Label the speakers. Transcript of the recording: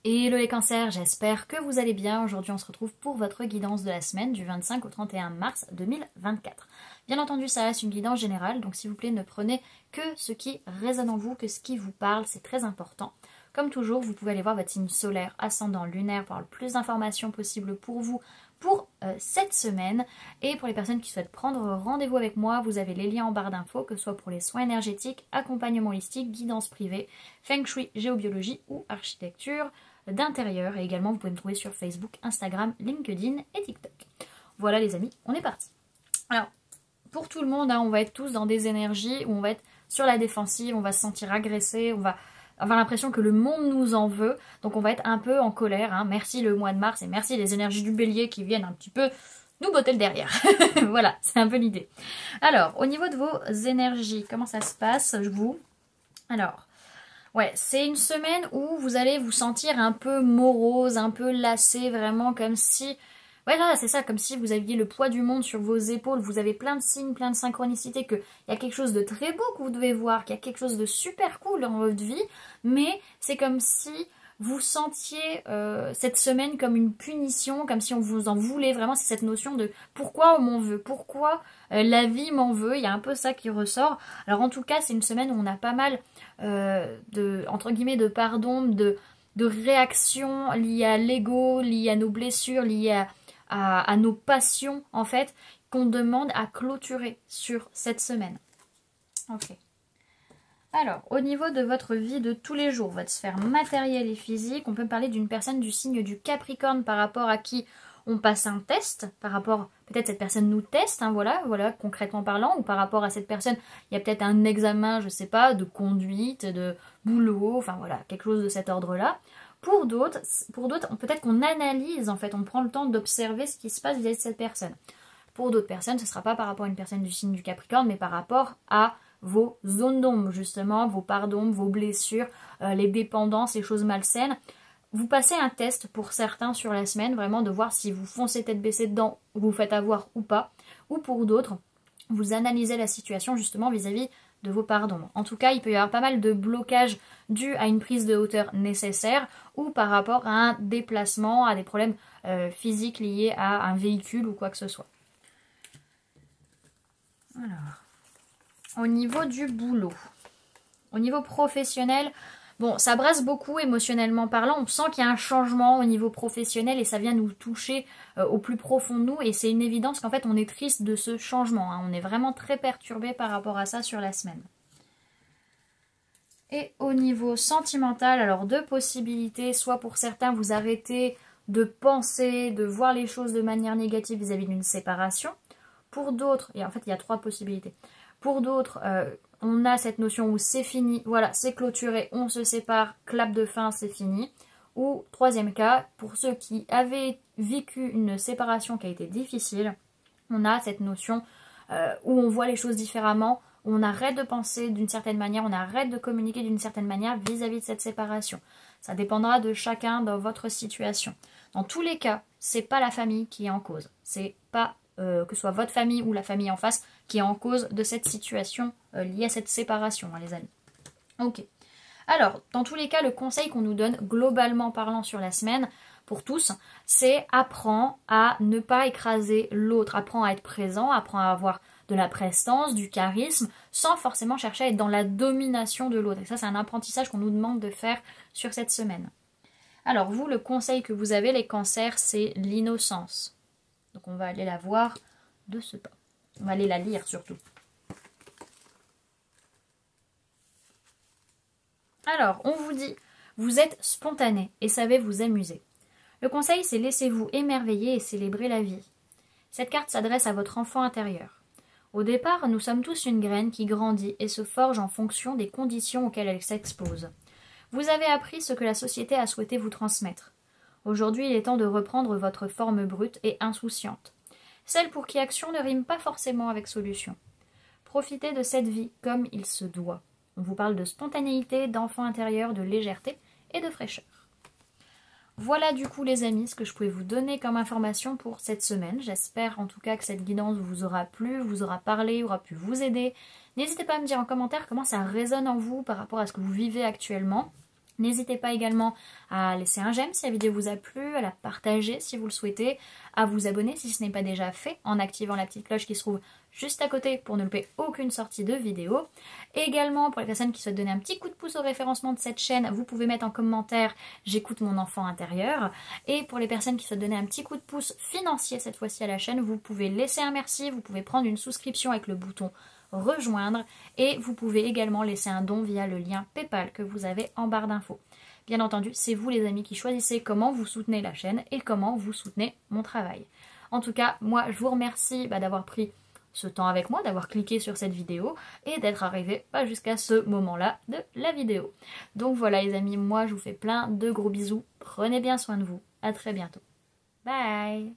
Speaker 1: Hello les cancers, j'espère que vous allez bien. Aujourd'hui on se retrouve pour votre guidance de la semaine du 25 au 31 mars 2024. Bien entendu ça reste une guidance générale, donc s'il vous plaît ne prenez que ce qui résonne en vous, que ce qui vous parle, c'est très important. Comme toujours, vous pouvez aller voir votre signe solaire, ascendant, lunaire pour avoir le plus d'informations possible pour vous pour cette semaine. Et pour les personnes qui souhaitent prendre rendez-vous avec moi, vous avez les liens en barre d'infos, que ce soit pour les soins énergétiques, accompagnement holistique, guidance privée, feng shui, géobiologie ou architecture d'intérieur. Et également, vous pouvez me trouver sur Facebook, Instagram, LinkedIn et TikTok. Voilà les amis, on est parti. Alors, pour tout le monde, on va être tous dans des énergies où on va être sur la défensive, on va se sentir agressé, on va avoir l'impression que le monde nous en veut, donc on va être un peu en colère. Merci le mois de mars et merci les énergies du bélier qui viennent un petit peu nous botter le derrière. Voilà, c'est un peu l'idée. Alors, au niveau de vos énergies, comment ça se passe, Alors, ouais, c'est une semaine où vous allez vous sentir un peu morose, un peu lassé, vraiment comme si... Ouais, là, c'est ça, comme si vous aviez le poids du monde sur vos épaules, vous avez plein de signes, plein de synchronicités, qu'il y a quelque chose de très beau que vous devez voir, qu'il y a quelque chose de super cool dans votre vie, mais c'est comme si vous sentiez cette semaine comme une punition, comme si on vous en voulait, vraiment, c'est cette notion de pourquoi on m'en veut, pourquoi la vie m'en veut, il y a un peu ça qui ressort. Alors en tout cas, c'est une semaine où on a pas mal entre guillemets, de pardon, de réactions liées à l'ego, liées à nos blessures, liées à nos passions, en fait, qu'on demande à clôturer sur cette semaine. Ok. Alors, au niveau de votre vie de tous les jours, votre sphère matérielle et physique, on peut parler d'une personne du signe du Capricorne par rapport à qui on passe un test, par rapport, peut-être cette personne nous teste, voilà, concrètement parlant, ou par rapport à cette personne, il y a peut-être un examen, je sais pas, de conduite, de boulot, enfin voilà, quelque chose de cet ordre-là. Pour d'autres, peut-être qu'on analyse, en fait, on prend le temps d'observer ce qui se passe vis-à-vis de cette personne. Pour d'autres personnes, ce ne sera pas par rapport à une personne du signe du Capricorne, mais par rapport à vos zones d'ombre, justement, vos parts d'ombre, vos blessures, les dépendances, les choses malsaines. Vous passez un test pour certains sur la semaine, vraiment de voir si vous foncez tête baissée dedans, vous faites avoir ou pas. Ou pour d'autres, vous analysez la situation justement vis-à-vis de vos parts d'ombre. En tout cas, il peut y avoir pas mal de blocages dus à une prise de hauteur nécessaire ou par rapport à un déplacement, à des problèmes physiques liés à un véhicule ou quoi que ce soit. Alors, au niveau du boulot, au niveau professionnel, bon, ça brasse beaucoup émotionnellement parlant, on sent qu'il y a un changement au niveau professionnel et ça vient nous toucher au plus profond de nous et c'est une évidence qu'en fait on est triste de ce changement, on est vraiment très perturbé par rapport à ça sur la semaine. Et au niveau sentimental, alors deux possibilités, soit pour certains vous arrêtez de penser, de voir les choses de manière négative vis-à-vis d'une séparation, pour d'autres, et en fait il y a trois possibilités, pour d'autres, on a cette notion où c'est fini, voilà, c'est clôturé, on se sépare, clap de fin, c'est fini. Ou troisième cas, pour ceux qui avaient vécu une séparation qui a été difficile, on a cette notion où on voit les choses différemment, on arrête de penser d'une certaine manière, on arrête de communiquer d'une certaine manière vis-à-vis de cette séparation. Ça dépendra de chacun dans votre situation. Dans tous les cas, c'est pas la famille qui est en cause, c'est pas que ce soit votre famille ou la famille en face qui est en cause de cette situation liée à cette séparation, les amis. Ok. Alors, dans tous les cas, le conseil qu'on nous donne, globalement parlant sur la semaine, pour tous, c'est apprends à ne pas écraser l'autre, apprends à être présent, apprends à avoir de la prestance, du charisme, sans forcément chercher à être dans la domination de l'autre. Et ça, c'est un apprentissage qu'on nous demande de faire sur cette semaine. Alors, vous, le conseil que vous avez, les cancers, c'est l'innocence. Donc on va aller la voir de ce pas. On va aller la lire surtout. Alors, on vous dit, vous êtes spontané et savez vous amuser. Le conseil, c'est laissez-vous émerveiller et célébrer la vie. Cette carte s'adresse à votre enfant intérieur. Au départ, nous sommes tous une graine qui grandit et se forge en fonction des conditions auxquelles elle s'expose. Vous avez appris ce que la société a souhaité vous transmettre. Aujourd'hui, il est temps de reprendre votre forme brute et insouciante. Celle pour qui action ne rime pas forcément avec solution. Profitez de cette vie comme il se doit. On vous parle de spontanéité, d'enfant intérieur, de légèreté et de fraîcheur. Voilà du coup les amis ce que je pouvais vous donner comme information pour cette semaine. J'espère en tout cas que cette guidance vous aura plu, vous aura parlé, aura pu vous aider. N'hésitez pas à me dire en commentaire comment ça résonne en vous par rapport à ce que vous vivez actuellement. N'hésitez pas également à laisser un j'aime si la vidéo vous a plu, à la partager si vous le souhaitez, à vous abonner si ce n'est pas déjà fait en activant la petite cloche qui se trouve juste à côté pour ne louper aucune sortie de vidéo. Et également pour les personnes qui souhaitent donner un petit coup de pouce au référencement de cette chaîne, vous pouvez mettre en commentaire j'écoute mon enfant intérieur. Et pour les personnes qui souhaitent donner un petit coup de pouce financier cette fois-ci à la chaîne, vous pouvez laisser un merci, vous pouvez prendre une souscription avec le bouton rejoindre et vous pouvez également laisser un don via le lien PayPal que vous avez en barre d'infos. Bien entendu, c'est vous les amis qui choisissez comment vous soutenez la chaîne et comment vous soutenez mon travail. En tout cas, moi je vous remercie d'avoir pris ce temps avec moi, d'avoir cliqué sur cette vidéo et d'être arrivé jusqu'à ce moment-là de la vidéo. Donc voilà les amis, moi je vous fais plein de gros bisous, prenez bien soin de vous, à très bientôt. Bye!